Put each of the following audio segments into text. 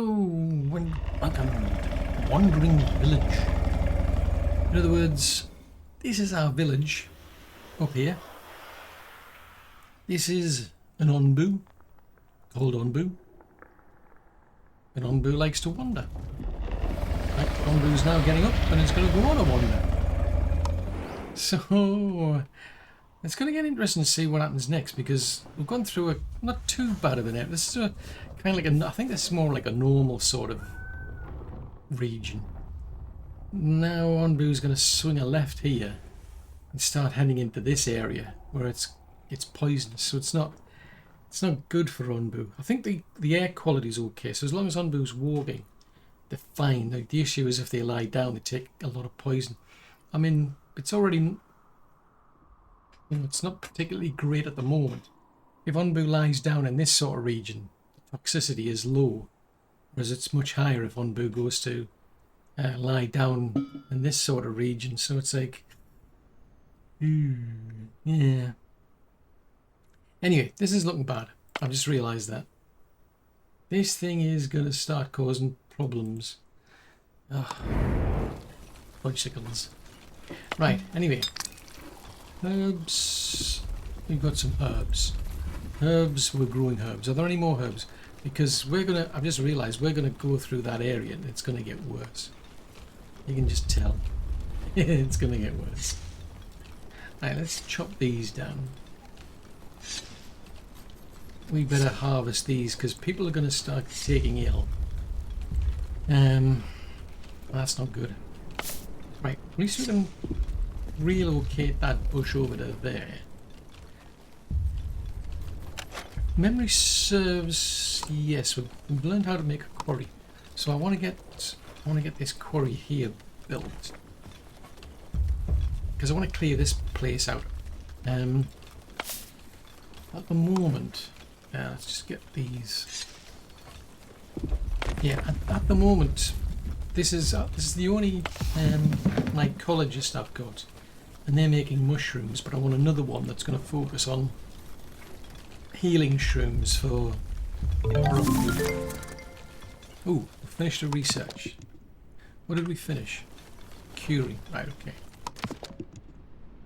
and welcome to Wandering Village. In other words, this is our village up here. This is an Onbu, called Onbu. An Onbu likes to wander. Right, Onbu's now getting up and it's going to go on a wander. So it's going to get interesting to see what happens next, because we've gone through a not too bad of an area. This is a kind of like a, I think this is more like a normal sort of region. Now Onbu's going to swing a left here and start heading into this area where it's poisonous, so it's not good for Onbu. I think the air quality is okay, so as long as Onbu's walking, they're fine. The issue is if they lie down, they take a lot of poison. I mean, it's already, it's not particularly great at the moment. If Onbu lies down in this sort of region, the toxicity is low, whereas it's much higher if Onbu goes to lie down in this sort of region. So it's like, yeah. Anyway, this is looking bad. I've just realised that. This thing is going to start causing problems. Ugh. Bicycles. Right, anyway. Herbs. We've got some herbs. Herbs, we're growing herbs. Are there any more herbs? Because we're going to, I've just realised we're going to go through that area and it's going to get worse. You can just tell. It's going to get worse. Right, let's chop these down. We better harvest these because people are going to start taking ill. That's not good. Right, at least we can relocate that bush over to there. Memory serves. Yes, we've learned how to make a quarry. So I want to get this quarry here built because I want to clear this place out. At the moment. Let's just get these. Yeah, at the moment, this is the only mycologist I've got, and they're making mushrooms. But I want another one that's going to focus on healing shrooms for. Oh, we finished a research. What did we finish? Curing. Right. Okay.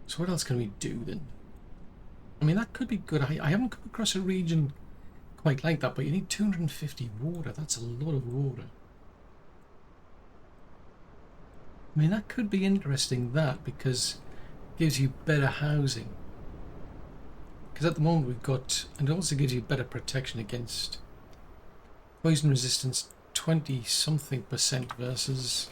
So what else can we do then? I mean, that could be good. I haven't come across a region quite like that, but you need 250 water. That's a lot of water. I mean, that could be interesting, that, because it gives you better housing. Because at the moment we've got, and it also gives you better protection against poison resistance, 20-something% versus,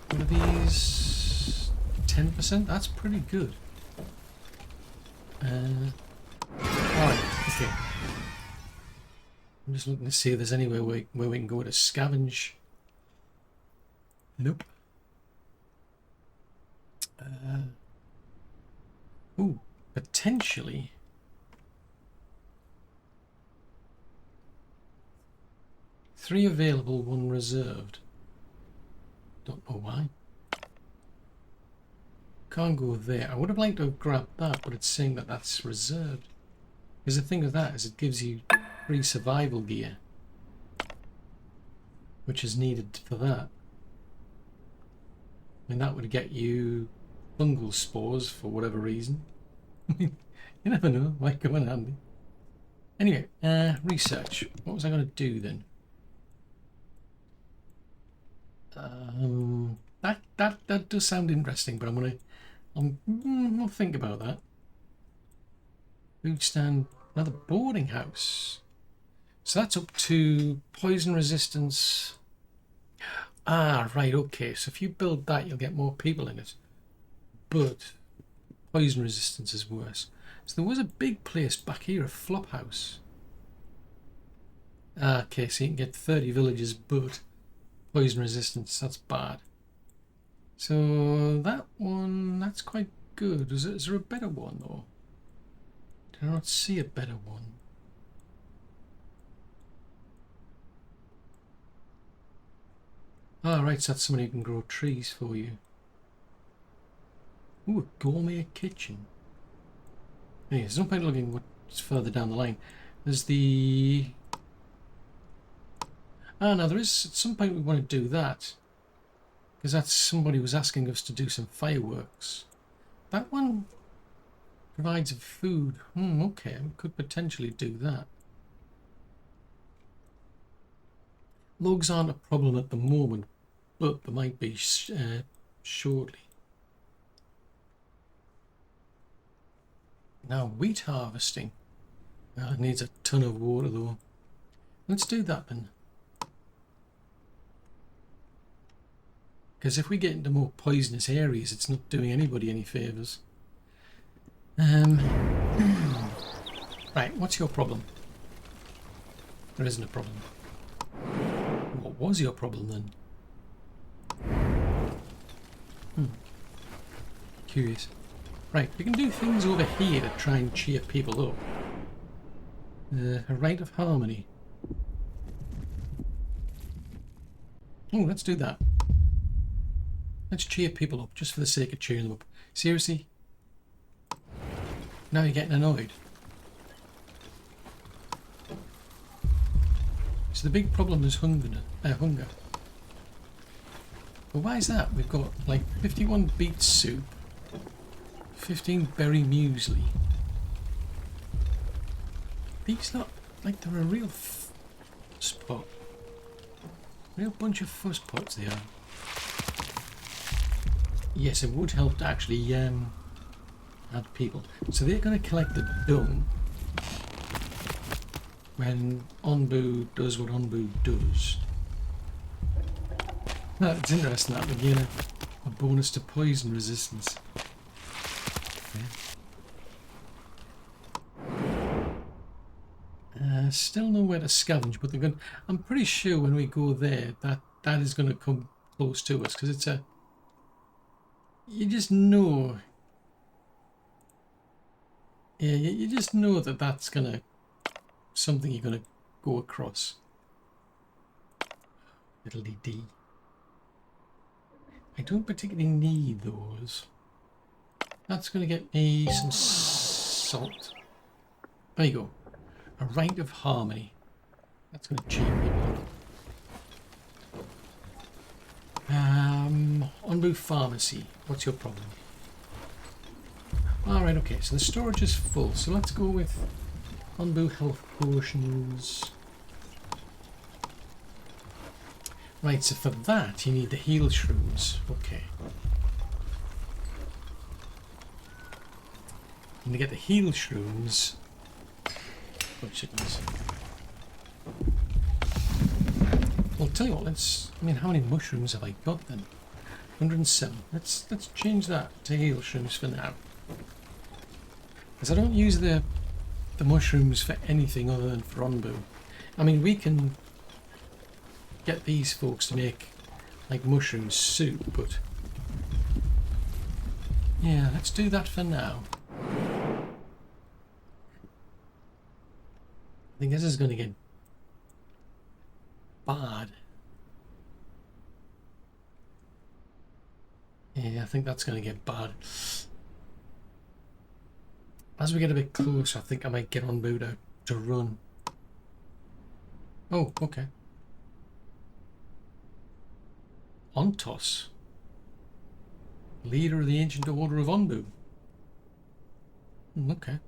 what are these, 10%? That's pretty good. Alright, okay. I'm just looking to see if there's anywhere where we can go to scavenge. Nope. Ooh, potentially. Three available, one reserved. Don't know why. Can't go there. I would have liked to have grabbed that, but it's saying that that's reserved. Because the thing with that is it gives you free survival gear, which is needed for that. I mean, that would get you fungal spores for whatever reason. You never know, might come in handy. Anyway, research. What was I going to do then? That does sound interesting, but I'll think about that. Food stand, another boarding house. So that's up to poison resistance. Ah, right, okay. So if you build that, you'll get more people in it. But poison resistance is worse. So there was a big place back here, a flop house. Ah, okay, so you can get 30 villages, but poison resistance, that's bad. So that one, that's quite good. Is there a better one though? Did I not see a better one? Ah, right, so that's somebody who can grow trees for you. Ooh, a gourmet kitchen. Hey, there's no point looking what's further down the line. There's the Ah, now there is, at some point we want to do that. Because that's somebody was asking us to do some fireworks. That one provides food. Okay, we could potentially do that. Logs aren't a problem at the moment, but there might be shortly. Now, wheat harvesting. It needs a ton of water though. Let's do that then. Because if we get into more poisonous areas, it's not doing anybody any favours. Right, what's your problem? There isn't a problem. What was your problem then? Curious. Right, we can do things over here to try and cheer people up. A rite of harmony. Oh, let's do that. Let's cheer people up, just for the sake of cheering them up. Seriously? Now you're getting annoyed. So the big problem is hunger. But why is that? We've got like 51 beet soup, 15 berry muesli. These look like they're a real spot. Real bunch of fuzz pots they are. Yes, it would help to actually add people. So they're going to collect the dung when Onbu does what Onbu does. No, it's interesting that would get a bonus to poison resistance. Okay. Still nowhere to scavenge, but they're going. I'm pretty sure when we go there, that is going to come close to us because it's a. You just know. Yeah, you just know that that's gonna something you're gonna go across. Little D. I don't particularly need those. That's gonna get me some salt. There you go. A rite of harmony. That's gonna cheer people up. Onbu Pharmacy. What's your problem? Alright, okay, so the storage is full, so let's go with Onbu Health Potions. Right, so for that you need the heal shrooms. Okay. And to get the heal shrooms... Oh, chickens. Well, I'll tell you what, I mean, how many mushrooms have I got then? 107. Let's change that to heal shrooms for now. Because I don't use the mushrooms for anything other than for Onbu. I mean, we can get these folks to make like mushroom soup, but yeah, let's do that for now. I think this is going to get bad. Yeah, I think that's going to get bad. As we get a bit closer, I think I might get Onbu to run. Oh, okay. Ontos, leader of the Ancient Order of Onbu. Okay.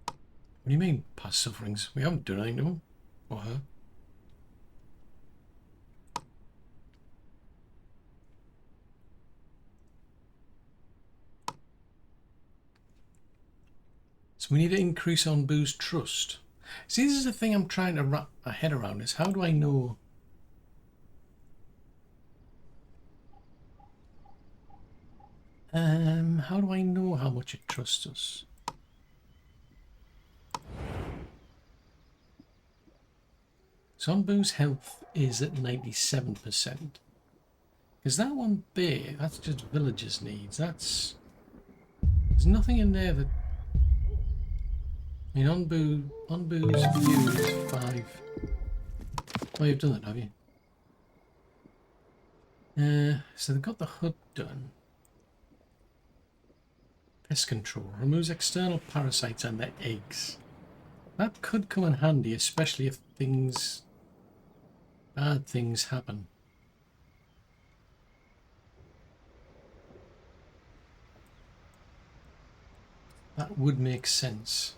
What do you mean, past sufferings? We haven't done anything to him or her. So we need to increase Onbu's trust. See, this is the thing I'm trying to wrap my head around, is how do I know? How do I know how much it trusts us? So Onbu's health is at 97%. Is that one there? That's just villagers' needs. There's nothing in there that... I mean, Onbu's view is 5. Oh, you've done that, have you? So they've got the hut done. Pest control. Removes external parasites and their eggs. That could come in handy, especially if bad things happen. That would make sense.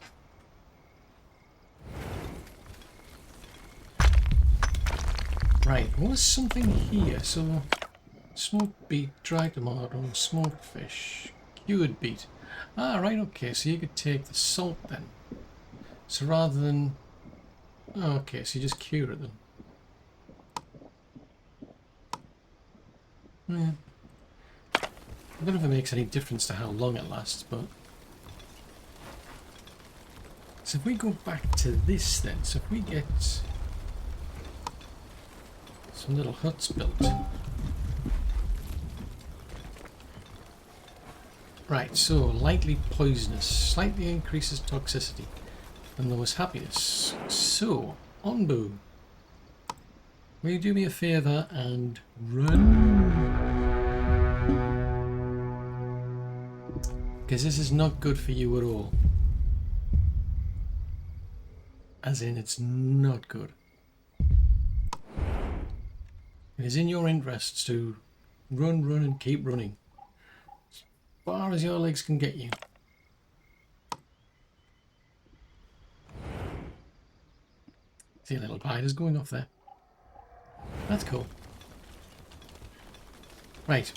Right, was something here? So, smoked beet, dried tomato, smoked fish, cured beet. Ah, right, okay, so you could take the salt then. So rather than... Oh, okay, so you just cure it then. Yeah. I don't know if it makes any difference to how long it lasts, but... So if we go back to this then, so if we get some little huts built. Right, so lightly poisonous, slightly increases toxicity, and lowers happiness. So, Onbu, will you do me a favour and run? Because this is not good for you at all. As in, it's not good. It is in your interests to run, and keep running. As far as your legs can get you. See little spiders going off there. That's cool. Right.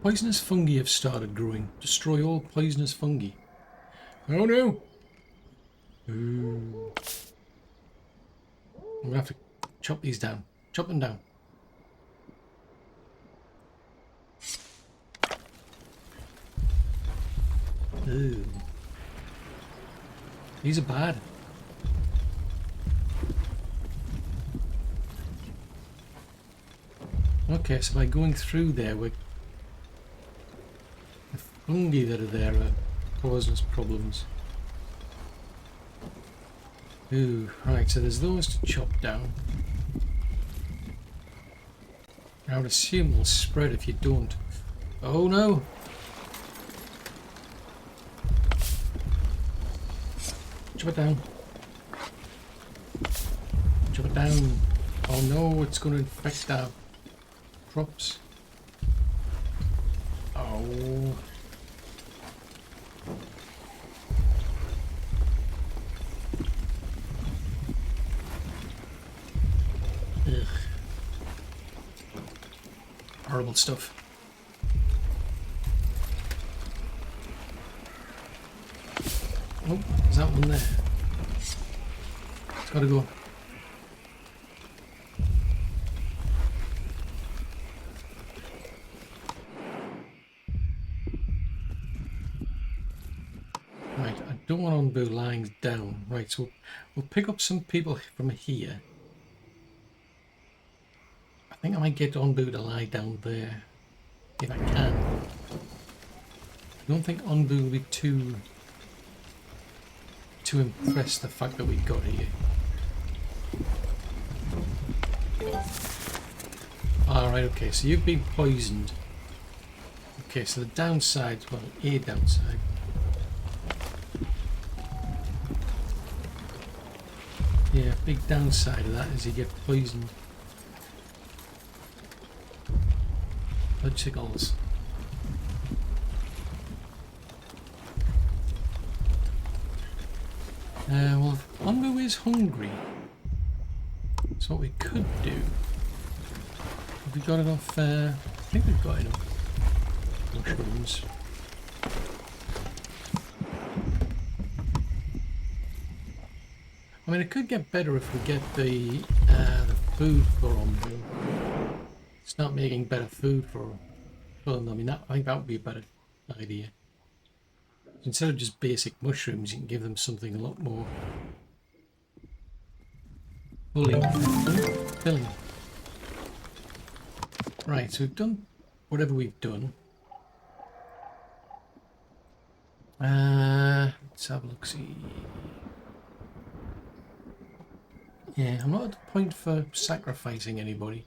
Poisonous fungi have started growing. Destroy all poisonous fungi. Oh no! Ooh. I'm going to have to chop these down. Chop them down. Ooh. These are bad. Okay, so by going through there, the fungi that are there are causing us problems. Ooh, right, so there's those to chop down. I would assume they'll spread if you don't. Oh no! Chop it down. Chop it down. Oh no, it's going to infect our crops. Oh. Ugh. Horrible stuff. Oh, is that one there? It's gotta go. Right, I don't want Onbu lying down. Right, so we'll pick up some people from here. I think I might get Onbu to lie down there, if I can. I don't think Onbu will be too impressed the fact that we got here. Alright, okay, so you've been poisoned. Okay, so the downside, well, a downside. Yeah, big downside of that is you get poisoned. Bloodsickles. Well, Onbu is hungry. So what we could do... Have we got enough... I think we've got enough mushrooms. I mean, it could get better if we get the food for Onbu. Start making better food for them. I mean, I think that would be a better idea. Instead of just basic mushrooms, you can give them something a lot more filling. Right, so we've done whatever we've done. Let's have a look, see. Yeah, I'm not at the point for sacrificing anybody.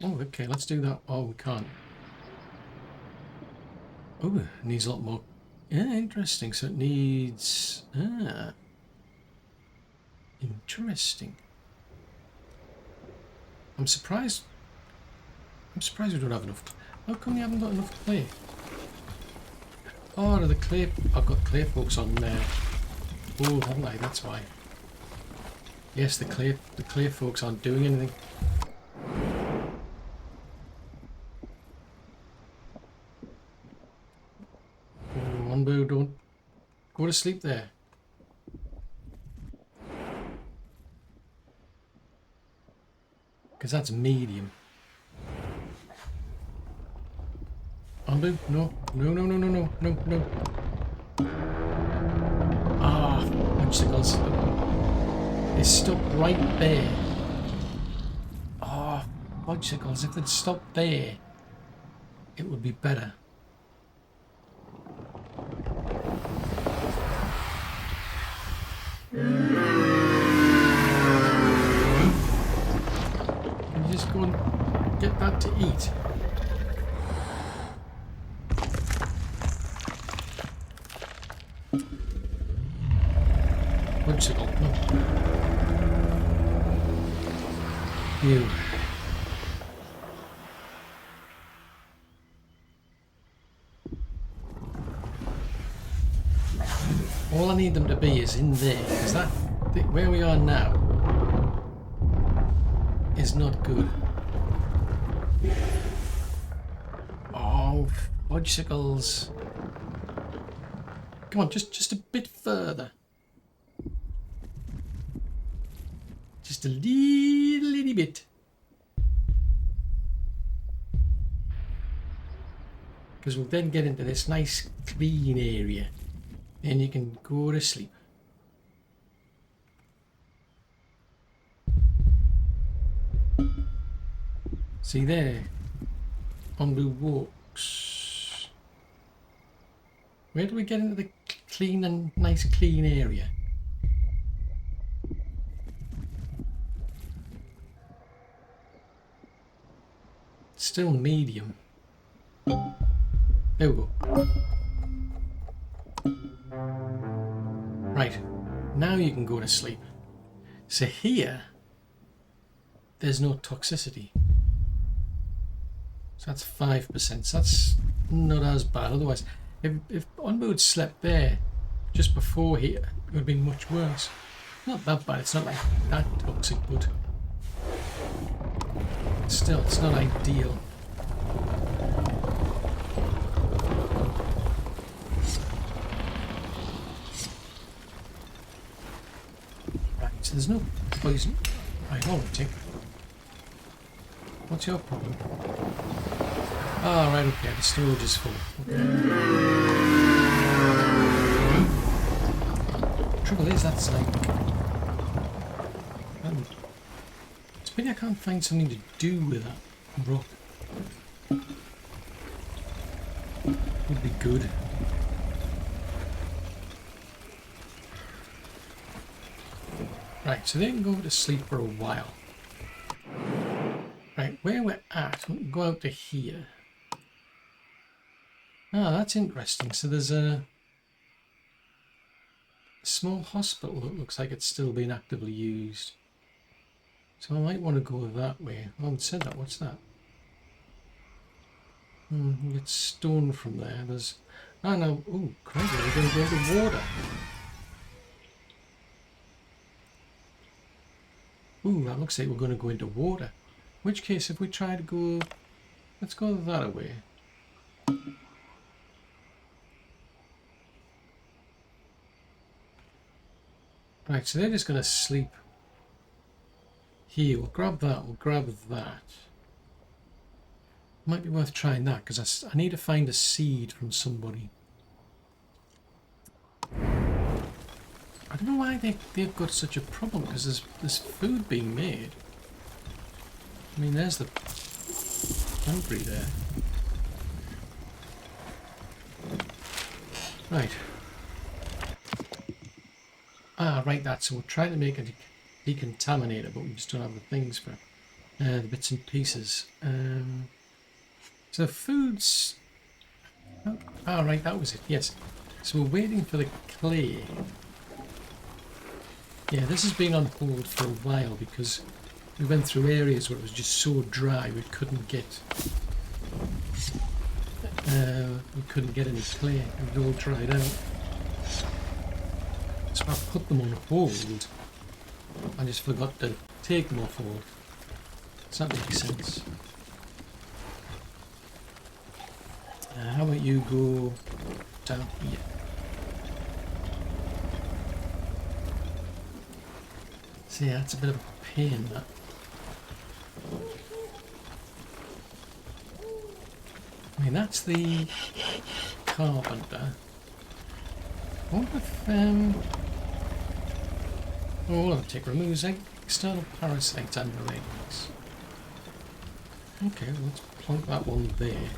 Oh, okay, let's do that. Oh, we can't. Oh, it needs a lot more. Yeah, interesting. So it needs... Ah, interesting. I'm surprised we don't have enough. How come you haven't got enough clay? Oh, the clay... I've got clay folks on there. Oh, haven't I? That's why. Yes, the clay folks aren't doing anything. Oh, Onbu, don't go to sleep there. Because that's medium. Onbu, no, no, no, no, no, no, no, no. Ah, obstacles. They stopped right there. Ah, obstacles. If they'd stopped there, it would be better. Can you just go and get that to eat? Obstacle, no. You. All I need them to be is in there, because that, where we are now, is not good. Oh, fudgesicles. Come on, just a bit further. Just a little bit. Because we'll then get into this nice clean area. And you can go to sleep. See there? Onbu walks. Where do we get into the clean and nice clean area? Still medium. There we go. Right, now you can go to sleep. So here, there's no toxicity. So that's 5%. So that's not as bad. Otherwise, if Onbu had slept there just before here, it would have been much worse. Not that bad. It's not like that toxic, but still, it's not ideal. Right, so there's no poison. Right, hold on, Tick. What's your problem? Oh, right, okay, the storage is full. Okay. Trouble is, that's like... it's a pity I can't find something to do with that rock. Would be good. Right, so they can go to sleep for a while. Right, where we're at, we'll go out to here. Ah, that's interesting. So there's a small hospital that looks like it's still being actively used. So I might want to go that way. Oh, it said that. What's that? You get stone from there. There's... oh, no. Oh, crazy. We're going to go into water. Ooh, that looks like we're going to go into water. In which case, if we try to go... let's go that way. Right, so they're just going to sleep here. We'll grab that, we'll grab that. Might be worth trying that, because I need to find a seed from somebody. I don't know why they've got such a problem, because there's food being made. I mean, there's the foundry there. Right. Ah, right, so we're trying to make a decontaminator, but we just don't have the things for it. the bits and pieces. So food's... Oh, right, that was it, yes. So we're waiting for the clay. Yeah, this has been on hold for a while because we went through areas where it was just so dry we couldn't get any clay. It was all dried out. So I put them on hold. I just forgot to take them off hold. Does that make sense? How about you go down here? See, that's a bit of a pain, that. I mean, that's the carpenter. I wonder if, oh, we'll have to take removes external parasites and rings. Okay, well, let's plonk that one there.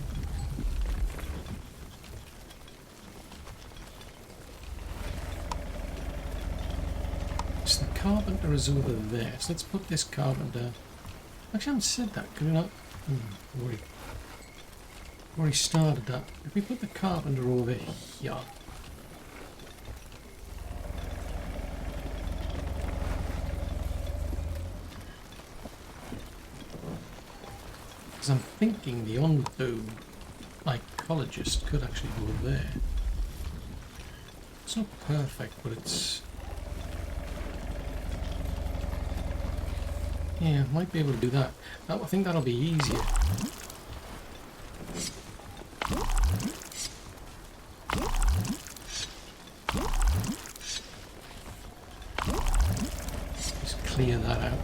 So the carpenter is over there, so let's put this carpenter... Actually, I haven't said that, can we not? Worry. Already started that. If we put the carpenter over here... Because I'm thinking the on-boom mycologist could actually go there. It's not perfect, but it's... Yeah, might be able to do that. I think that'll be easier. Just clear that out.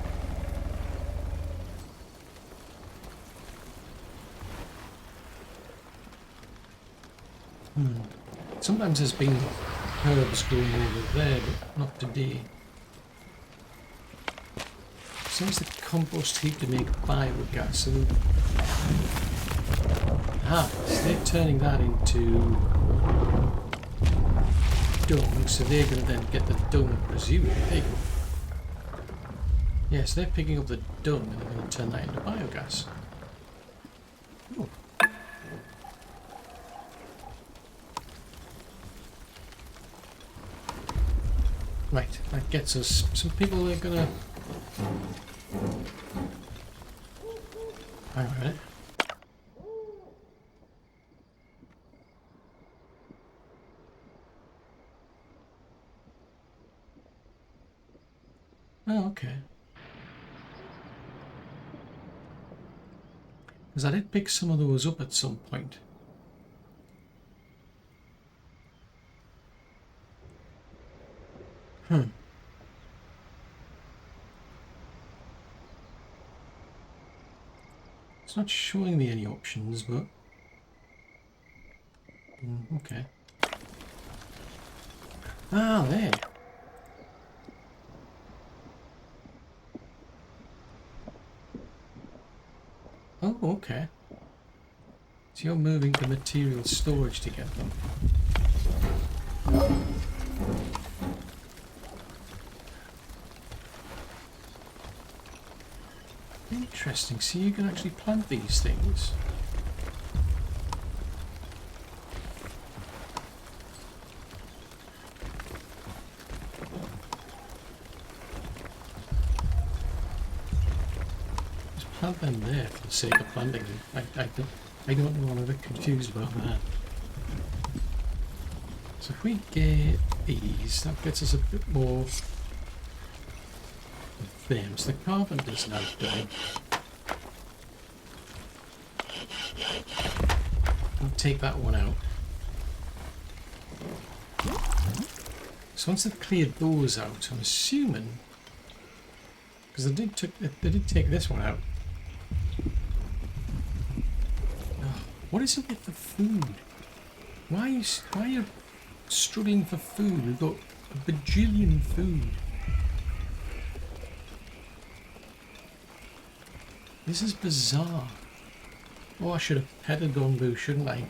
Sometimes there's been herbs growing over there, but not today. Seems the compost heap to make biogas, so so they're turning that into dung, so they're going to then get the dung, presumably. There you go. Yes, they're picking up the dung and they're going to turn that into biogas. Ooh. Right, that gets us. Some people are going to... Hang on a minute. Oh, okay. Because I did pick some of those up at some point. It's not showing me any options, but... okay. Ah, there. Oh, okay. So you're moving the material storage together. Interesting. So you can actually plant these things. Just plant them there for the sake of planting them. I don't know, I'm a bit confused about that. So if we get these, that gets us a bit more of them. So the carpenter's now done. I'll take that one out. So once they've cleared those out, I'm assuming, because they did take this one out. Oh, what is it with the food? Why are you struggling for food? We've got a bajillion food. This is bizarre. Oh, I should have petted Donbu, shouldn't I?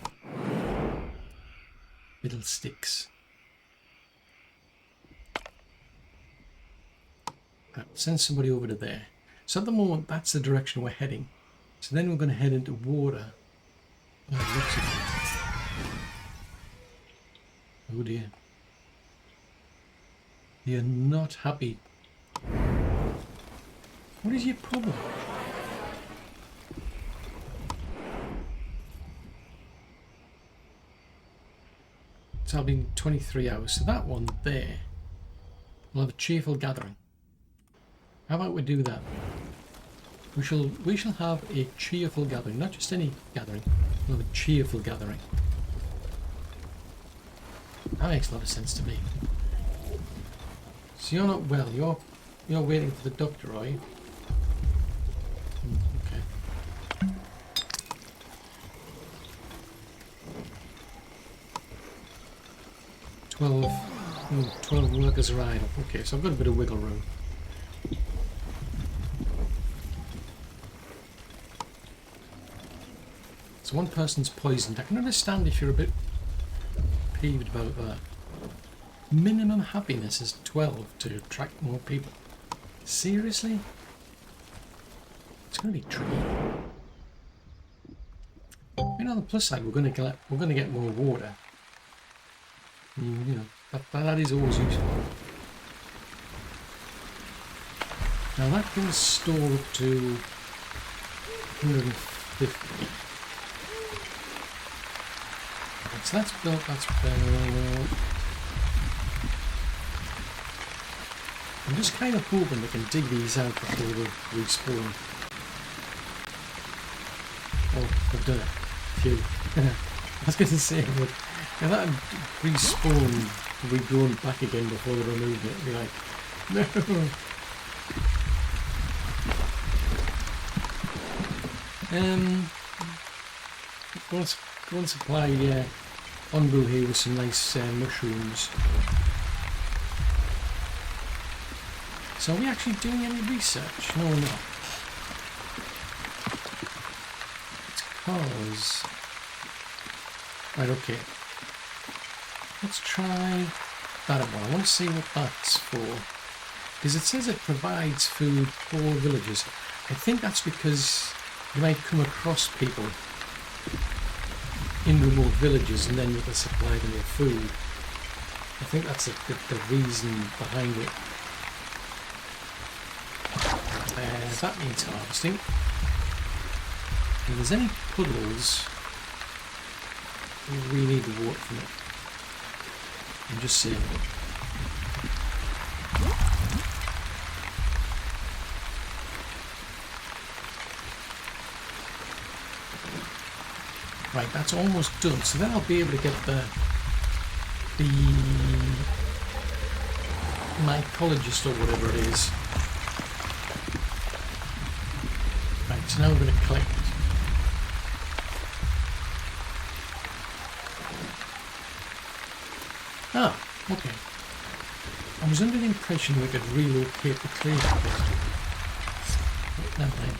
Fiddlesticks. Right, send somebody over to there. So at the moment, that's the direction we're heading. So then we're going to head into water. Oh, it looks like it. Oh dear. You're not happy. What is your problem? So I've been 23 hours. So that one there will have a cheerful gathering. How about we do that? We shall have a cheerful gathering, not just any gathering. We'll have a cheerful gathering. That makes a lot of sense to me. So you're not well. You're waiting for the doctor, are you? Okay. 12 workers are idle. Okay, so I've got a bit of wiggle room. So one person's poisoned. I can understand if you're a bit peeved about that. Minimum happiness is 12 to attract more people. Seriously? It's going to be tricky. You know, on the plus side, we're going to get more water. You know, that is always useful. Now that can store up to 150. So that's built, that's built. I'm just kind of hoping they can dig these out before they respawn. Oh, I've done it. Phew. I was going to say, but if that had respawned, we'd gone back again before they removed it. Be like, no. Go and supply Onbu here with some nice mushrooms. So are we actually doing any research? No, we're not. It's because... Right, okay. Let's try that one. I want to see what that's for. Because it says it provides food for villagers. I think that's because you might come across people in remote villages and then you can supply them with food. I think that's the reason behind it. That needs harvesting. If there's any puddles, we need the water from it. I'm just saying. Right, that's almost done. So then I'll be able to get the mycologist or whatever it is. Right, so now we're going to collect. Ah, okay. I was under the impression we could relocate the trade bit. Never mind.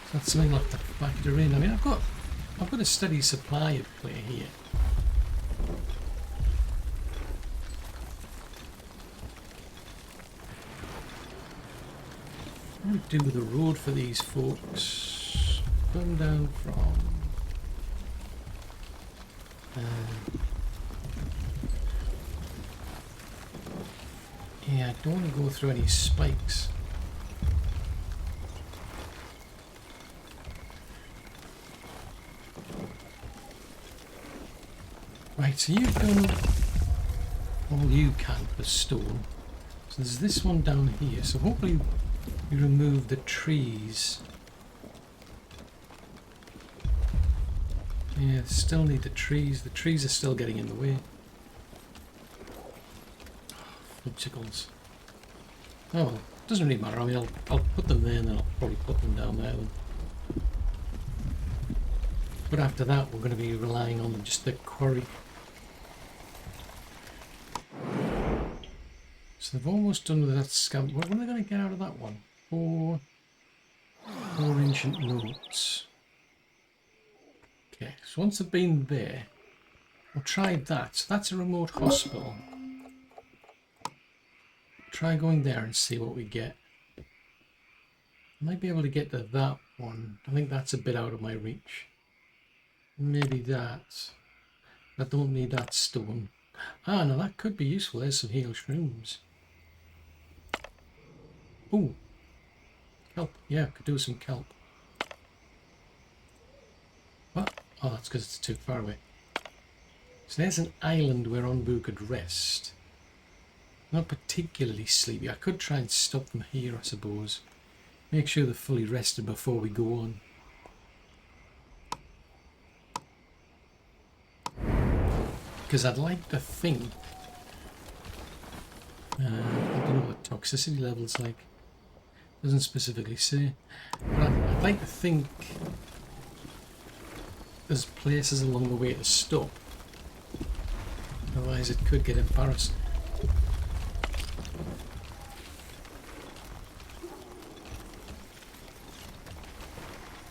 So that's something like to factor in. I mean, I've got a steady supply of clay here. What do we do with the road for these folks? Come down from... yeah, I don't want to go through any spikes. Right, so you've done all you can for stone. So there's this one down here, so hopefully you remove the trees. Yeah, still need the trees. The trees are still getting in the way. Fudgicles. Oh well, doesn't really matter. I mean, I'll put them there and then I'll probably put them down there then. But after that, we're going to be relying on just the quarry. So they've almost done with that scab. What are they going to get out of that one? Four ancient notes. Okay, so once they've been there, we'll try that. So that's a remote hospital. try going there and see what we get. Might be able to get to that one. I think that's a bit out of my reach. Maybe that. I don't need that stone. Ah, no, that could be useful. There's some heal shrooms. Ooh. Kelp. Yeah, could do some kelp. What? Oh, that's because it's too far away. So there's an island where Onbu could rest. Not particularly sleepy. I could try and stop them here, I suppose. Make sure they're fully rested before we go on. Because I'd like to think... I don't know what the toxicity level's like. Doesn't specifically say. But I'd like to think there's places along the way to stop. Otherwise it could get embarrassing.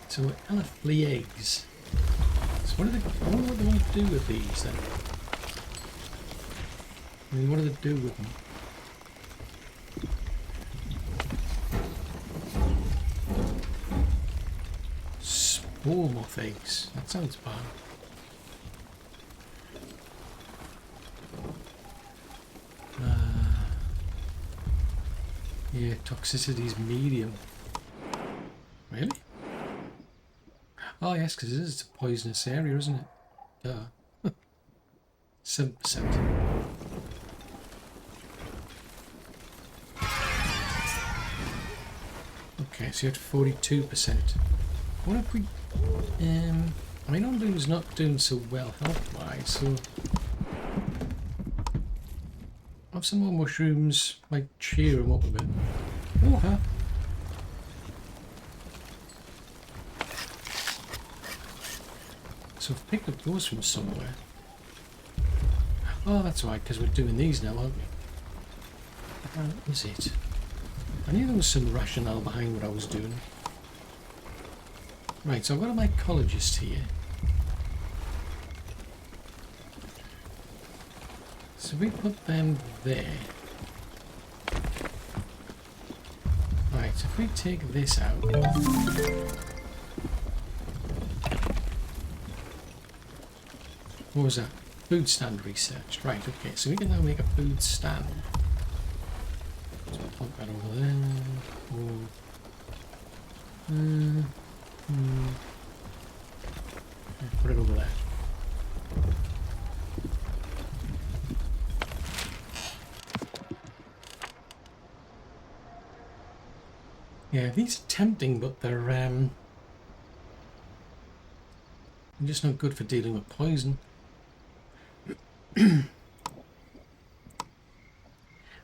So elf-flea eggs. So what are they? I wonder what they want to do with these then. I mean, what do they do with them? Spore moth eggs. That sounds bad. Yeah, toxicity's medium. Really? Oh yes, because it's a poisonous area, isn't it? Duh. 7%. Okay, so you're at 42%. What if we... I mean, Onbu's not doing so well health-wise, so... Have some more mushrooms, might cheer him up a bit. Oh, huh. So I've picked up those from somewhere. Oh, that's right, because we're doing these now, aren't we? How is it? I knew there was some rationale behind what I was doing. Right, so I've got a mycologist here. So we put them there. Right, so if we take this out. What was that? Food stand researched. Right, okay, so we can now make a food stand. So plonk that over there. Put it over there. Yeah, these are tempting, but they're just not good for dealing with poison.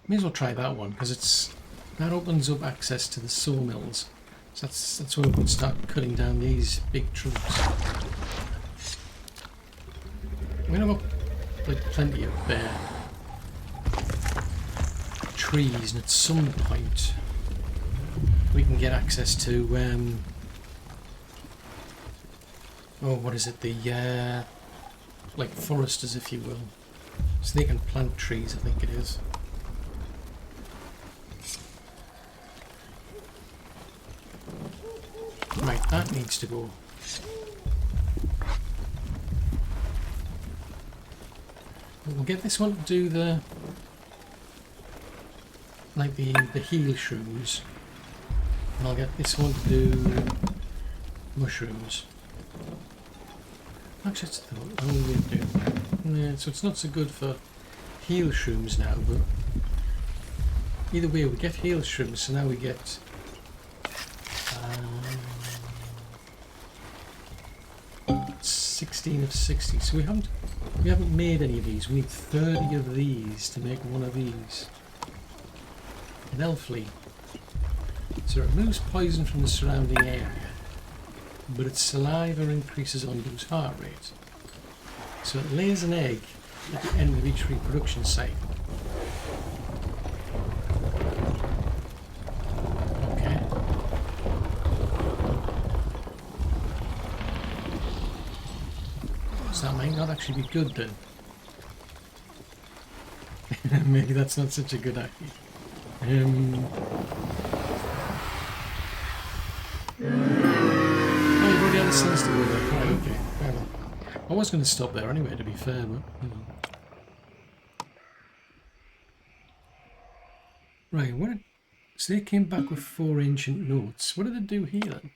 May as well try that one, because that opens up access to the sawmills. So that's where we can start cutting down these big trees. We're gonna have like plenty of trees, and at some point we can get access to oh, what is it? The like foresters, if you will, so they can plant trees. I think it is. Right, that needs to go. We'll get this one to do the heal shrooms, and I'll get this one to do mushrooms. Actually, that's the only way to do it. Yeah, so it's not so good for heal shrooms now, but either way we get heal shrooms, so now we get 16 of 60. So we haven't made any of these. We need 30 of these to make one of these. An elf-flea. So it removes poison from the surrounding area, but its saliva increases Onbu's heart rate. So it lays an egg at the end of each reproduction cycle. Okay. So that might not actually be good then. Maybe that's not such a good idea. Oh, you've already had a sense to go there. Right, okay. Fair enough. I was going to stop there anyway, to be fair, but you know. Right, what did... So they came back with 4 ancient notes. What did they do here then?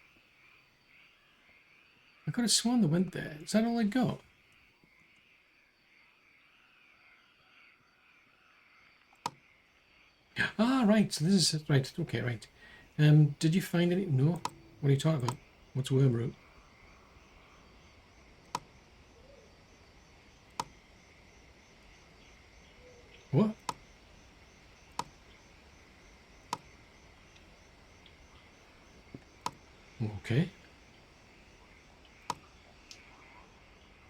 I could have sworn they went there. Is that all I got? Ah, right. So this is... Right, okay, right. Did you find any... No? What are you talking about? What's wormroot? What? Okay.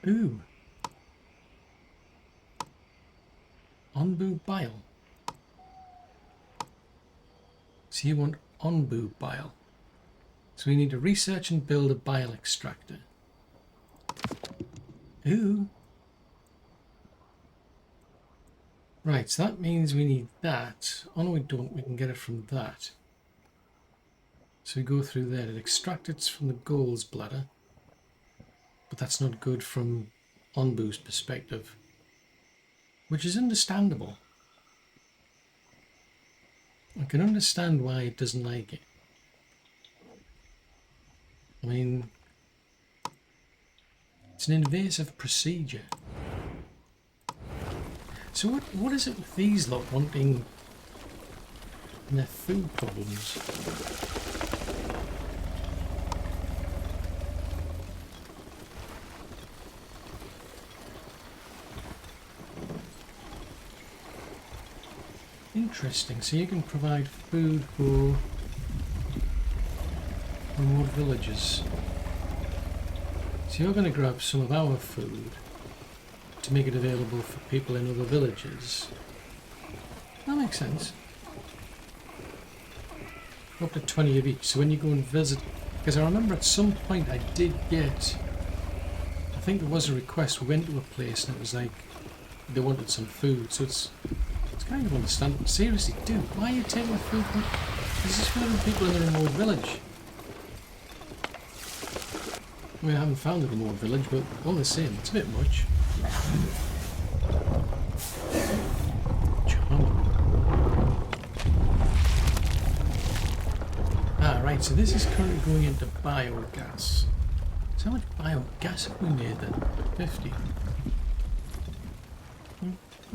Ooh. Onbu bile. So you want onbu bile. So we need to research and build a bile extractor. Ooh. Right, so that means we need that. Oh no, we don't. We can get it from that. So we go through there. It extracts it from the Gold's bladder. But that's not good from Onbu's perspective. Which is understandable. I can understand why it doesn't like it. I mean, it's an invasive procedure. So what is it with these lot wanting their food problems? Interesting. So you can provide food for remote villages. So you're going to grab some of our food to make it available for people in other villages. That makes sense. Up to 20 of each. So when you go and visit, because I remember at some point I did get, I think there was a request. We went to a place and it was like they wanted some food. So it's kind of understandable. Seriously, dude, why are you taking the food? This is for the people in the remote village. I mean, I haven't found the remote village, but all the same, it's a bit much. Ah, right, so this is currently going into biogas. So how much biogas have we made then? 50.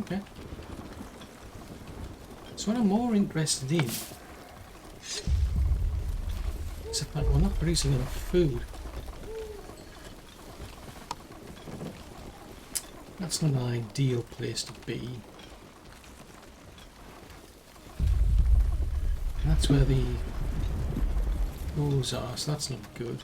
Okay. So what I'm more interested in is the fact we're not producing enough food. That's not an ideal place to be. And that's where the goals are, so that's not good.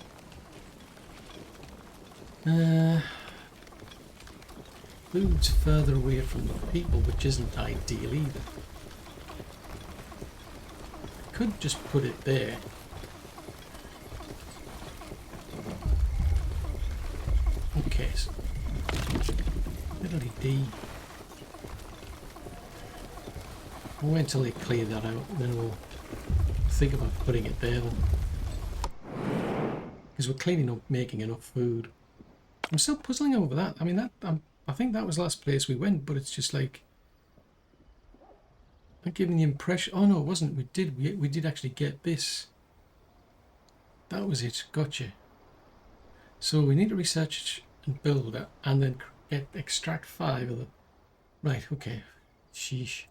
Food's further away from the people, which isn't ideal either. Could just put it there. Okay, so D. We'll wait until they clear that out, and then we'll think about putting it there. Because we're clearly not making enough food. I'm still puzzling over that. I mean, I think that was the last place we went, but it's just like I'm giving the impression. Oh no, it wasn't. We did actually get this. That was it. Gotcha. So we need to research and build it, and then extract 5 of them. Right. Okay. Sheesh.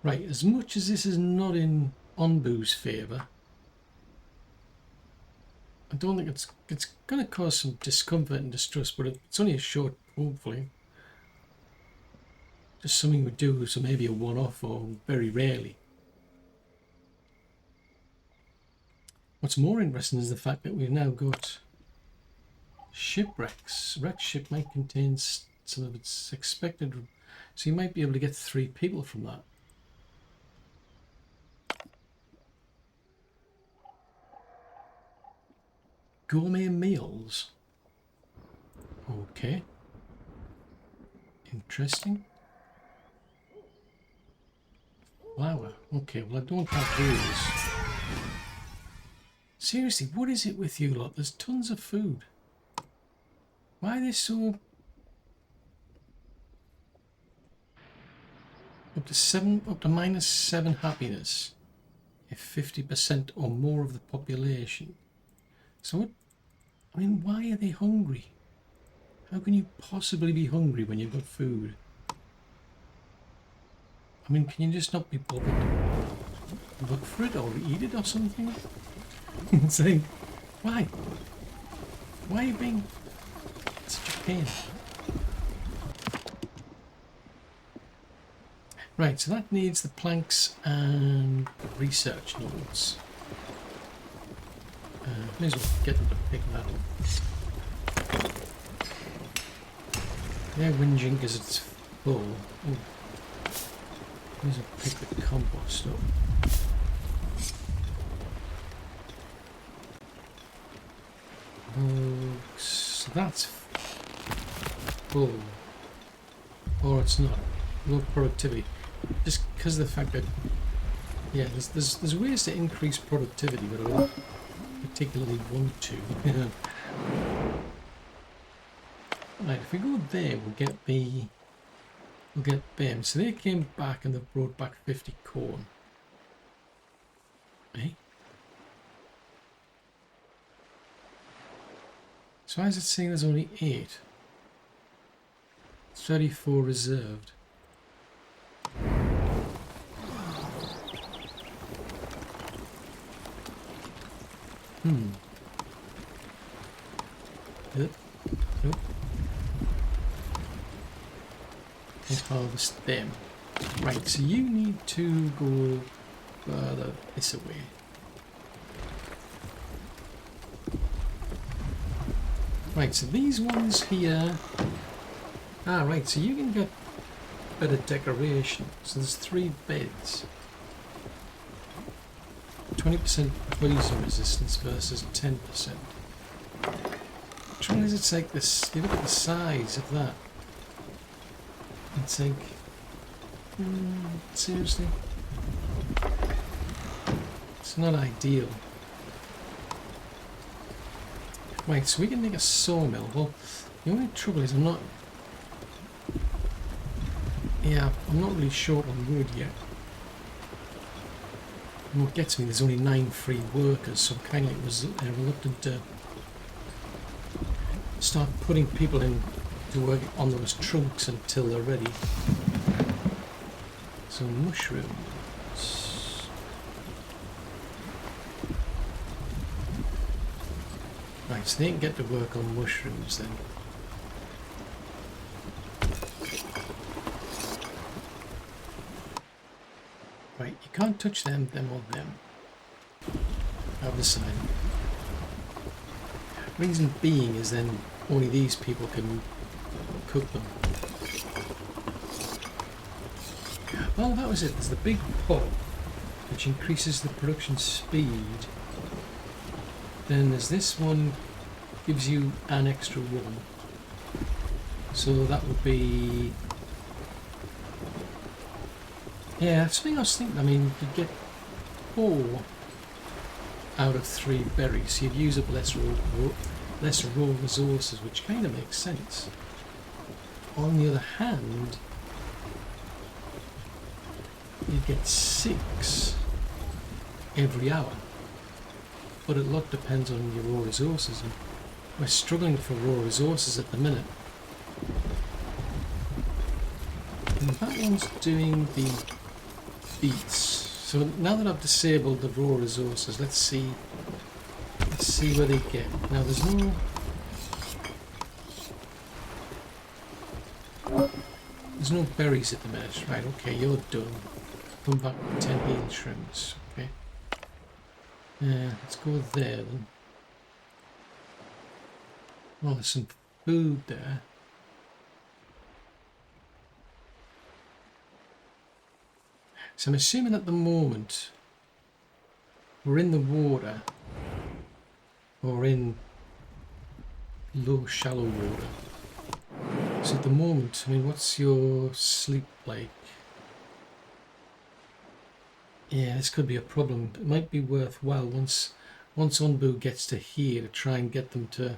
Right. As much as this is not in Onbu's favour, I don't think it's going to cause some discomfort and distrust, but it's only a short, hopefully. Just something we do, so maybe a one-off or very rarely. What's more interesting is the fact that we've now got shipwrecks. Wrecked ship might contain some of its expected, so you might be able to get 3 people from that. Gourmet meals. Okay. Interesting. Flour. Okay, well I don't have those. Seriously, what is it with you lot? There's tons of food. Why are they so... Up to -7 happiness if 50% or more of the population. So what... I mean, why are they hungry? How can you possibly be hungry when you've got food? I mean, can you just not be bothered to look for it or eat it or something? It's like, why? Why are you being such a pain? Right, so that needs the planks and the research nodes. May as well get them to pick that up. They're whinging because it's full. Ooh. May as well pick the compost up. So that's full. Or it's not. Low productivity. Just because of the fact that, yeah, there's ways to increase productivity, but I don't particularly want to. Right, if we go there, we'll get them. So they came back and they've brought back 50 corn. Eh? So why is it saying there's only 8? 34 reserved. Nope. And harvest them. Right, so you need to go further this away. Right, so these ones here... Ah, right, so you can get better decoration. So there's 3 beds. 20% poison resistance versus 10%. The trouble is, it's like this, you look at the size of that. It's like, seriously? It's not ideal. Right, so we can make a sawmill. Well, the only trouble is I'm not really short on wood yet. And what gets me, there's only 9 free workers, so I'm kind of like reluctant to start putting people in to work on those trunks until they're ready. So mushrooms. Right, so they can get to work on mushrooms then. Right, you can't touch them or them. I've decided. Reason being is then only these people can cook them. Well, that was it. There's the big pot, which increases the production speed. Then there's this one, gives you an extra one. So that would be... Yeah, that's something I was thinking. I mean, you'd get 4 out of 3 berries. So you'd use up less raw resources, which kind of makes sense. On the other hand, you get 6 every hour. But a lot depends on your raw resources, and we're struggling for raw resources at the minute. And that one's doing the beets. So now that I've disabled the raw resources, let's see where they get. Now there's no berries at the minute. Right, okay, you're done. Come back with 10 heal shrooms. Okay. Yeah, let's go there then. Oh, there's some food there. So I'm assuming at the moment we're in the water or in low, shallow water. So at the moment, I mean, what's your sleep like? Yeah, this could be a problem. It might be worthwhile once Onbu gets to here to try and get them to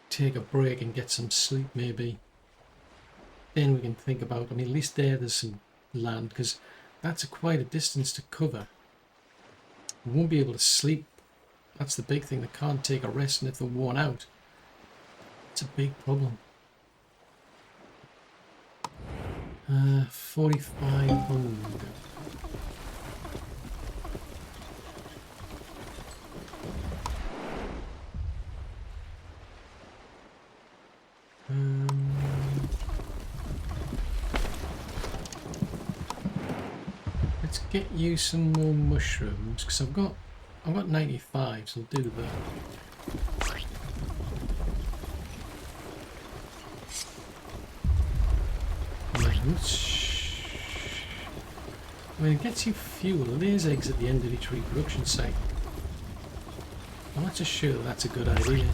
take a break and get some sleep maybe. Then we can think about, I mean, at least there's some land, because that's quite a distance to cover. We won't be able to sleep. That's the big thing. They can't take a rest, and if they're worn out, it's a big problem. 4,500. Let's get you some more mushrooms, because I've got 95, so I'll do that. I mean, it gets you fuel. It lays eggs at the end of each reproduction cycle. I'm not so sure that's a good idea.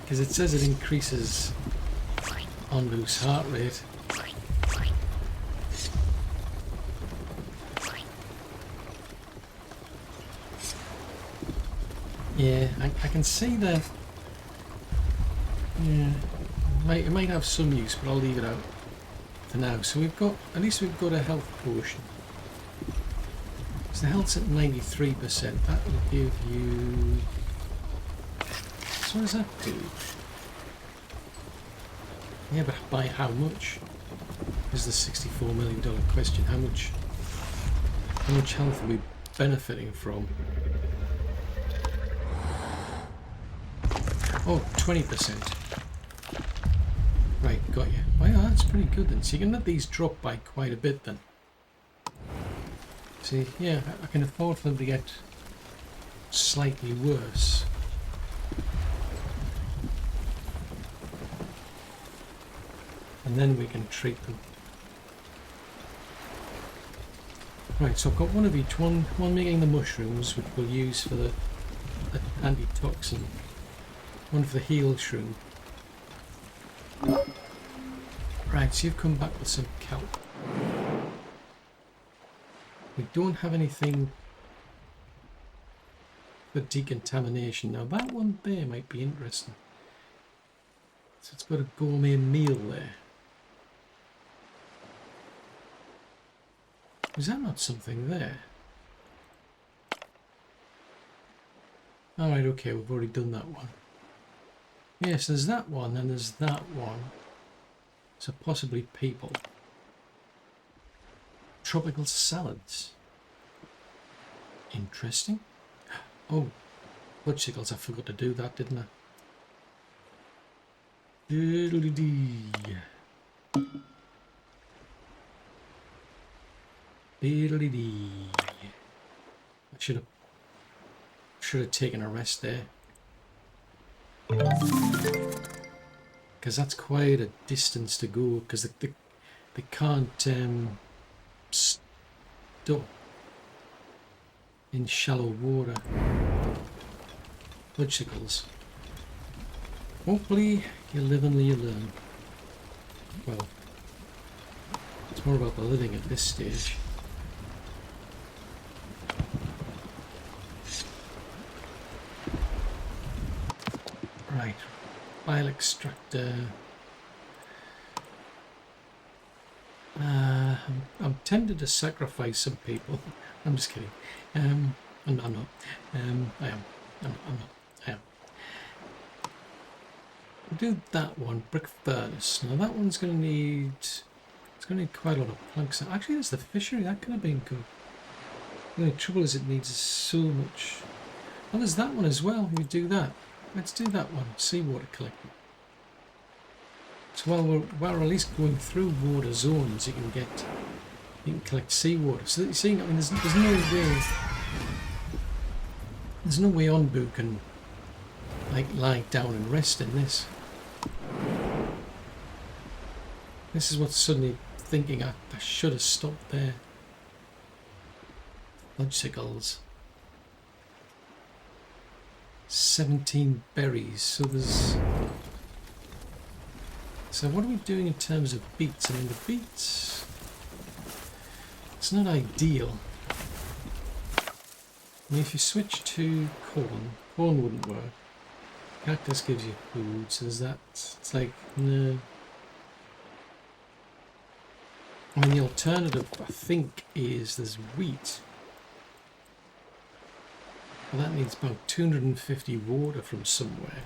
Because it says it increases Onbu's heart rate. Yeah, I can see that. Yeah, it might have some use, but I'll leave it out for now. So at least we've got a health potion. So the health's at 93%. That will give you. So what does that do? Yeah, but by how much? Is the $64 million question. How much health are we benefiting from? Oh, 20%. Right, got you. Well, yeah, that's pretty good then. So you can let these drop by quite a bit then. See, yeah, I can afford for them to get slightly worse. And then we can treat them. Right, so I've got one of each. One making the mushrooms, which we'll use for the antitoxin. One for the heal shroom. Right, so you've come back with some kelp. We don't have anything for decontamination. Now that one there might be interesting. So it's got a gourmet meal there. Is that not something there? Alright, okay, we've already done that one. Yes, there's that one, and there's that one. So possibly people. Tropical salads. Interesting. Oh, fudgesicles, I forgot to do that, didn't I? Diddly-dee. Diddly-dee. I should have taken a rest there. Because that's quite a distance to go, because they can't stop in shallow water. Fudgesicles. Hopefully you live and you learn. Well, it's more about the living at this stage. Right, bile extractor. I'm tempted to sacrifice some people. I'm just kidding. I'm not. I am. I'm not. I am. We'll do that one. Brick furnace. Now that one's going to need. It's going to need quite a lot of planks. Actually, there's the fishery. That could have been good. The only trouble is it needs so much. Well, there's that one as well. We do that. Let's do that one. Seawater collecting. So while we're at least going through water zones, you can collect seawater. So that you see, I mean, there's no way Onbu can like lie down and rest in this. This is what's suddenly thinking I should have stopped there. Fudgesicles. 17 berries. So there's... So what are we doing in terms of beets? I mean, the beets... It's not ideal. I mean, if you switch to corn wouldn't work. Cactus gives you food, so there's that. It's like, no. I mean, the alternative, I think, is there's wheat. Well, that needs about 250 water from somewhere.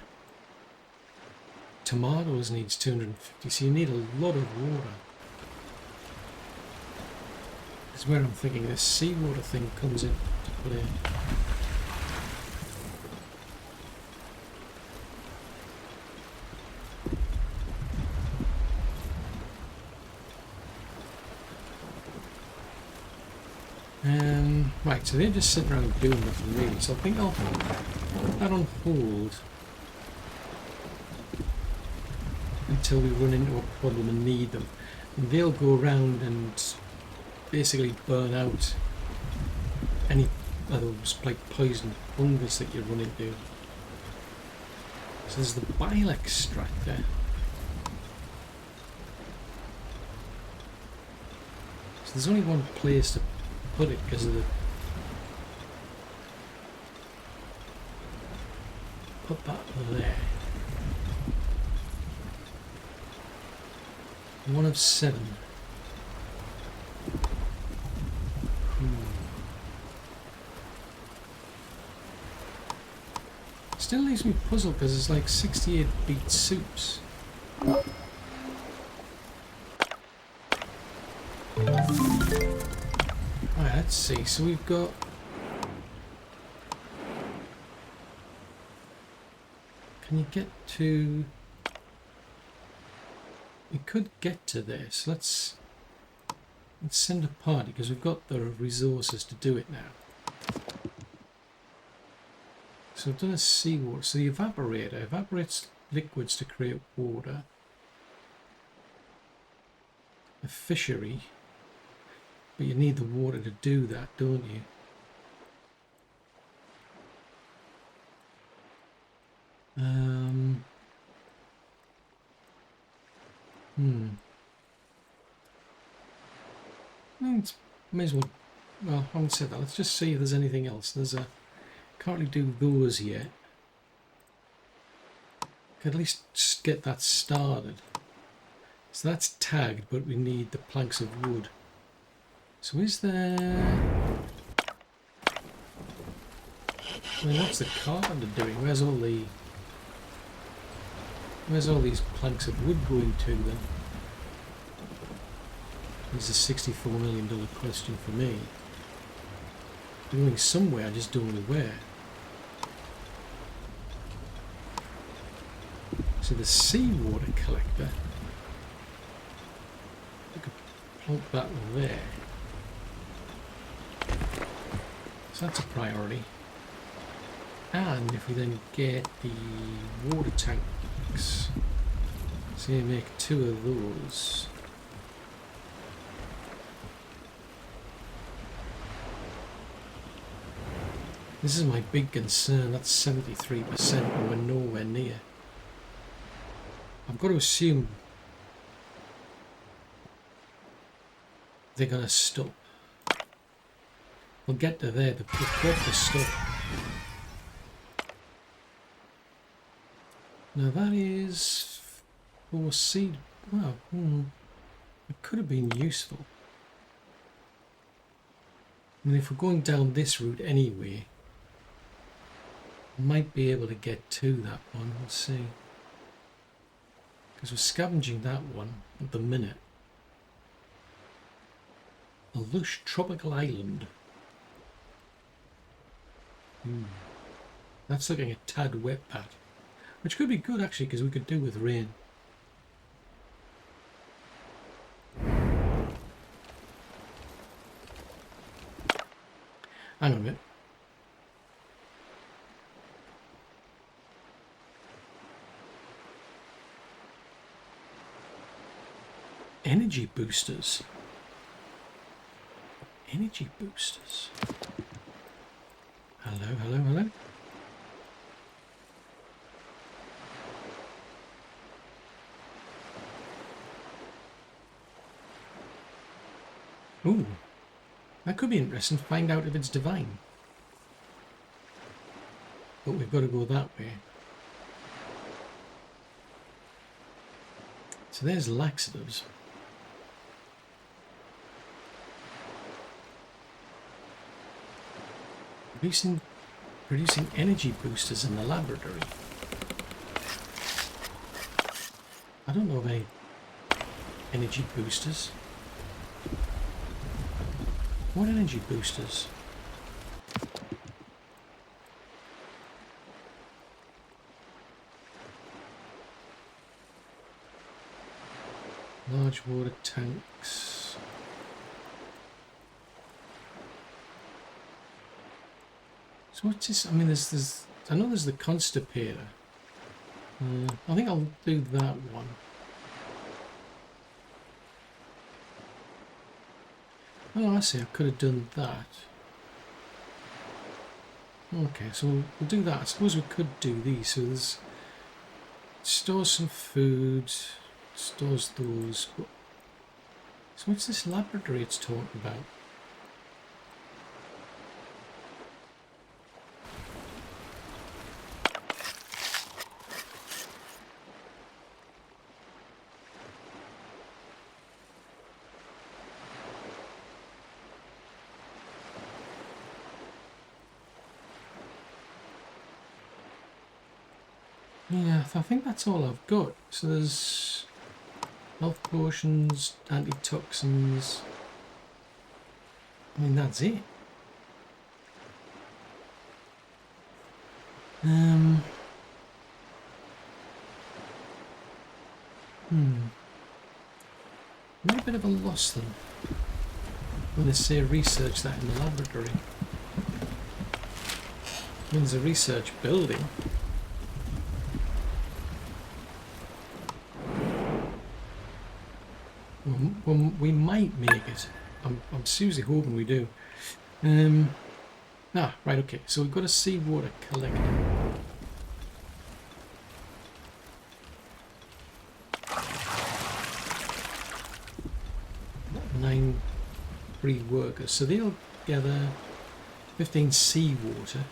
Tomatoes needs 250, so you need a lot of water. That's where I'm thinking this seawater thing comes into play. Right, so they're just sitting around doing nothing really, so I think I'll put that on hold until we run into a problem and need them. And they'll go around and basically burn out any of those like poison fungus that you run into. So there's the bile extractor. So there's only one place to put it because of the... Put that there. 1 of 7. Still leaves me puzzled because it's like 68 beet soups. Alright, let's see. So we've got... Can you get to... We could get to this. Let's send a party because we've got the resources to do it now. So I've done a seawater. So the evaporator evaporates liquids to create water. A fishery. But you need the water to do that, don't you? May as well. Well, I won't say that. Let's just see if there's anything else. There's a. Can't really do those yet. Can at least get that started. So that's tagged, but we need the planks of wood. So is there... I mean, what's the carpenter doing? Where's all these planks of wood going to then? This is a $64 million question for me. They're going somewhere, I just don't know where. So the seawater collector, I could plonk that there. So that's a priority. And if we then get the water tanks, so you make 2 of those. This is my big concern, that's 73% and we're nowhere near. I've got to assume they're going to stop. We'll get to there, they've got to stop. Now that is for seed. Well, it could have been useful. I mean, if we're going down this route anyway, might be able to get to that one. We'll see. Because we're scavenging that one at the minute. A lush tropical island. That's looking a tad wet, Pat. Which could be good actually, because we could do with rain. Hang on a minute. Energy boosters. Energy boosters. Hello, hello, hello. Ooh, that could be interesting. Find out if it's divine. But we've got to go that way. So there's laxatives. Producing energy boosters in the laboratory. I don't know of any energy boosters. What energy boosters? Large water tanks. So what's this? I mean, I know there's the constipator. I think I'll do that one. Oh, I see. I could have done that. Okay, so we'll do that. I suppose we could do these. So there's stores some food, stores those. So what's this laboratory it's talking about? Yeah, I think that's all I've got. So there's health potions, antitoxins. I mean, that's it. I'm a bit of a loss then when they say research that in the laboratory. I mean, there's a research building. Well, we might make it. I'm seriously hoping we do. Right, okay. So we've got a seawater collector. Nine free workers. So they'll gather 15 seawater.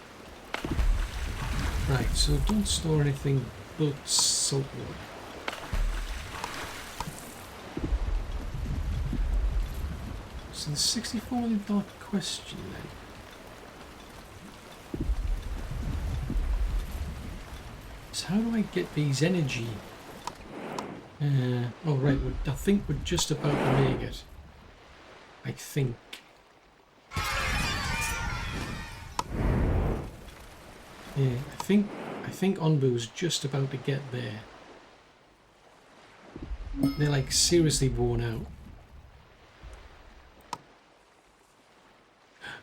Right, so don't store anything but salt water. So the $64 million question then. So how do I get these energy? Oh right, I think we're just about to make it. I think. Yeah, I think Onbu's just about to get there. They're like seriously worn out.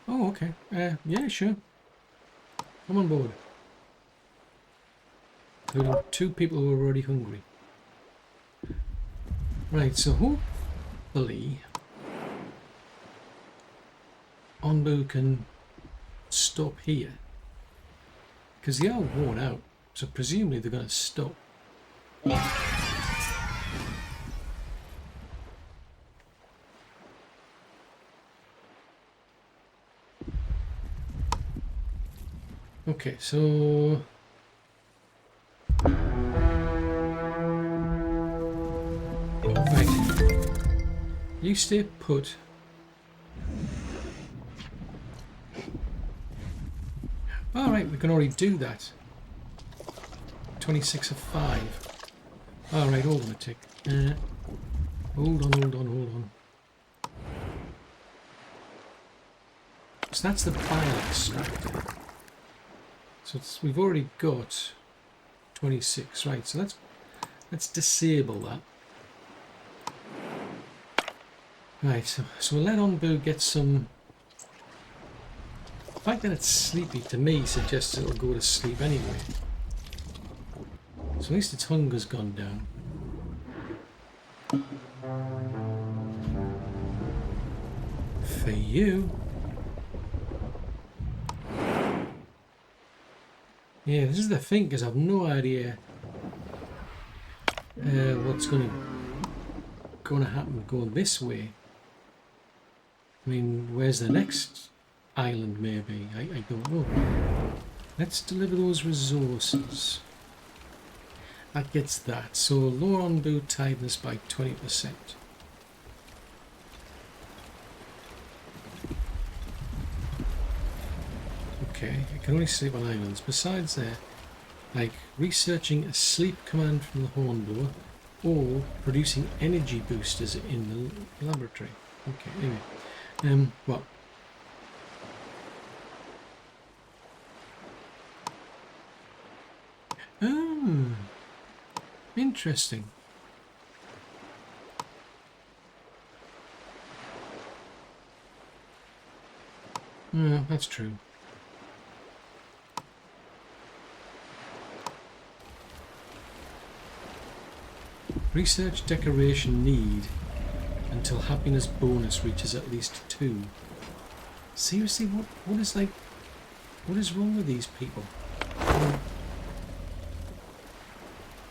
Oh, okay. Yeah, sure. Come on board. Including 2 people who are already hungry. Right, so hopefully Onbu can stop here. Because they are worn out, so presumably they're going to stop. Okay, so right, you stay put. All right, we can already do that. 26 of 5. All right, hold on a tick. Hold on. So that's the bile extractor. So we've already got 26, right? So let's disable that. Right, so we'll let Onbu get some. The fact that it's sleepy to me suggests it'll go to sleep anyway. So at least its hunger's gone down. For you. Yeah, this is the thing, because I've no idea what's gonna happen going this way. I mean, where's the next island maybe? I don't know. Let's deliver those resources. That gets that. So lower on-board tiredness by 20%. Okay, I can only sleep on islands. Besides that, like researching a sleep command from the hornblower or producing energy boosters in the laboratory. Okay, anyway. What? Oh, interesting. Yeah, that's true. Research decoration need until happiness bonus reaches at least 2. Seriously, what is wrong with these people?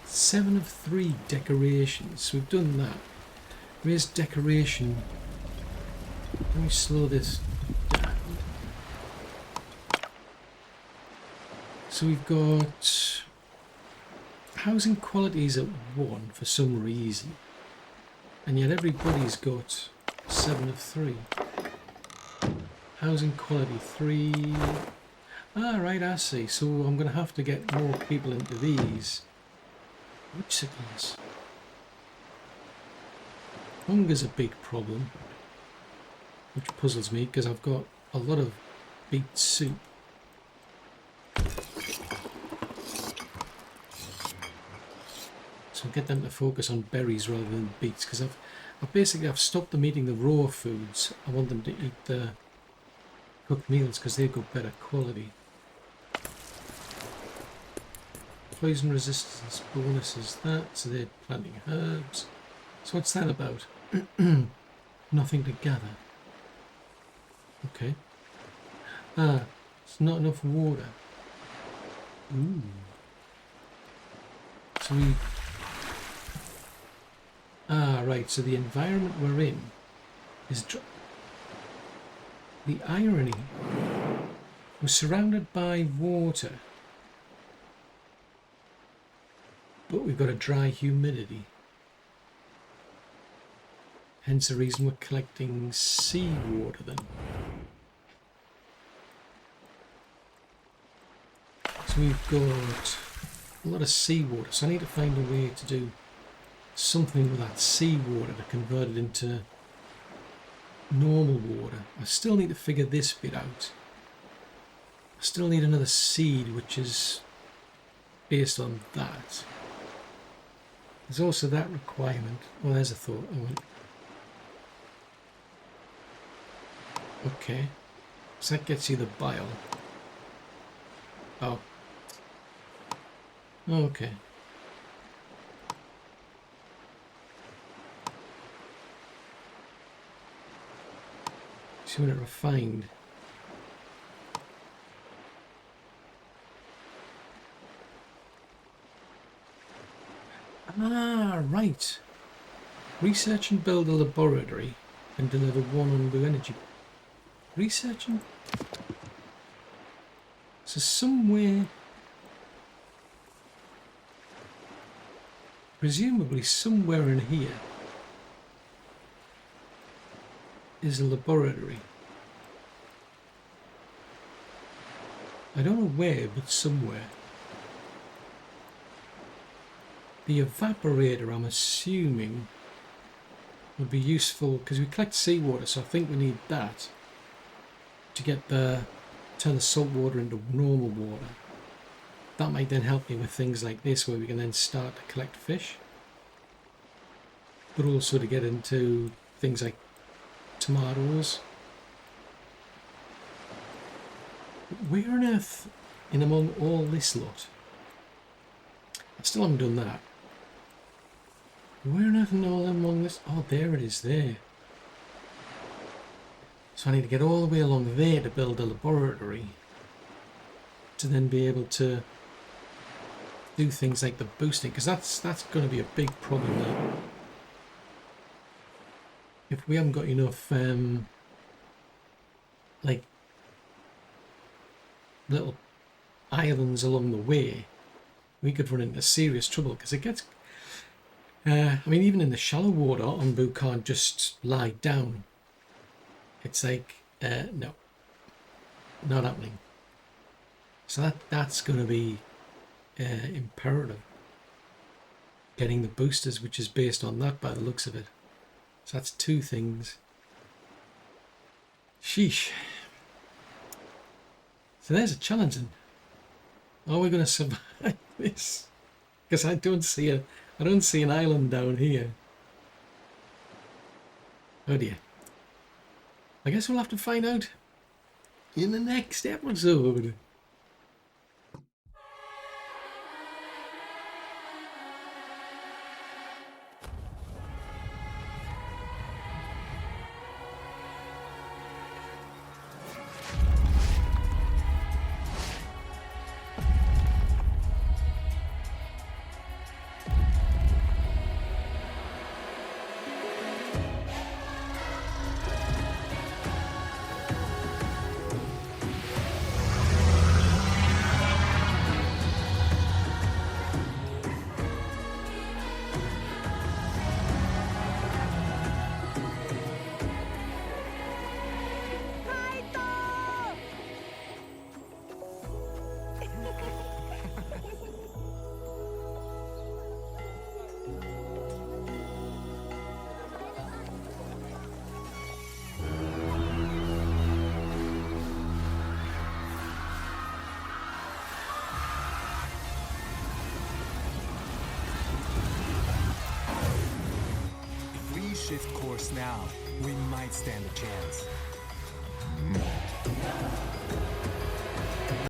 7 of 3 decorations. So we've done that. Raise decoration. Let me slow this down. So we've got housing qualities at 1 for some reason, and yet everybody's got 7 of 3. Housing quality 3. Ah, right, I see. So I'm going to have to get more people into these. Which signals? Hunger's a big problem, which puzzles me because I've got a lot of beet soup. So get them to focus on berries rather than beets, because I've stopped them eating the raw foods. I want them to eat the cooked meals because they've got better quality. Poison resistance bonuses that, so they're planting herbs. So what's that about? Nothing to gather. Okay. Ah, it's not enough water. Ooh. So we... Ah, right, so the environment we're in is... The irony. We're surrounded by water, but we've got a dry humidity. Hence the reason we're collecting seawater then. So we've got a lot of seawater, so I need to find a way to do something with that seawater to convert it into normal water. I still need to figure this bit out. I still need another seed which is based on that. There's also that requirement. Well, there's a thought. Okay. So that gets you the bile. Oh. Okay. See when it refined. Ah, right. Research and build a laboratory and deliver 1 on-blue energy. Research and... So somewhere... Presumably somewhere in here is a laboratory. I don't know where, but somewhere. The evaporator, I'm assuming, would be useful because we collect seawater, so I think we need that to get turn the salt water into normal water. That might then help me with things like this, where we can then start to collect fish, but also to get into things like tomatoes. Where on earth in among all this lot? I still haven't done that. Where on earth in all among this? Oh, there it is there. So I need to get all the way along there to build a laboratory to then be able to do things like the boosting, because that's going to be a big problem now. If we haven't got enough like little islands along the way, we could run into serious trouble because it gets. I mean, even in the shallow water, Onbu can't just lie down. It's like, no, not happening. So that's going to be imperative. Getting the boosters, which is based on that by the looks of it. So that's two things. Sheesh. So there's a challenge. And are we going to survive this? Because I don't see an island down here. Oh dear. I guess we'll have to find out in the next episode. Shift course now, we might stand a chance.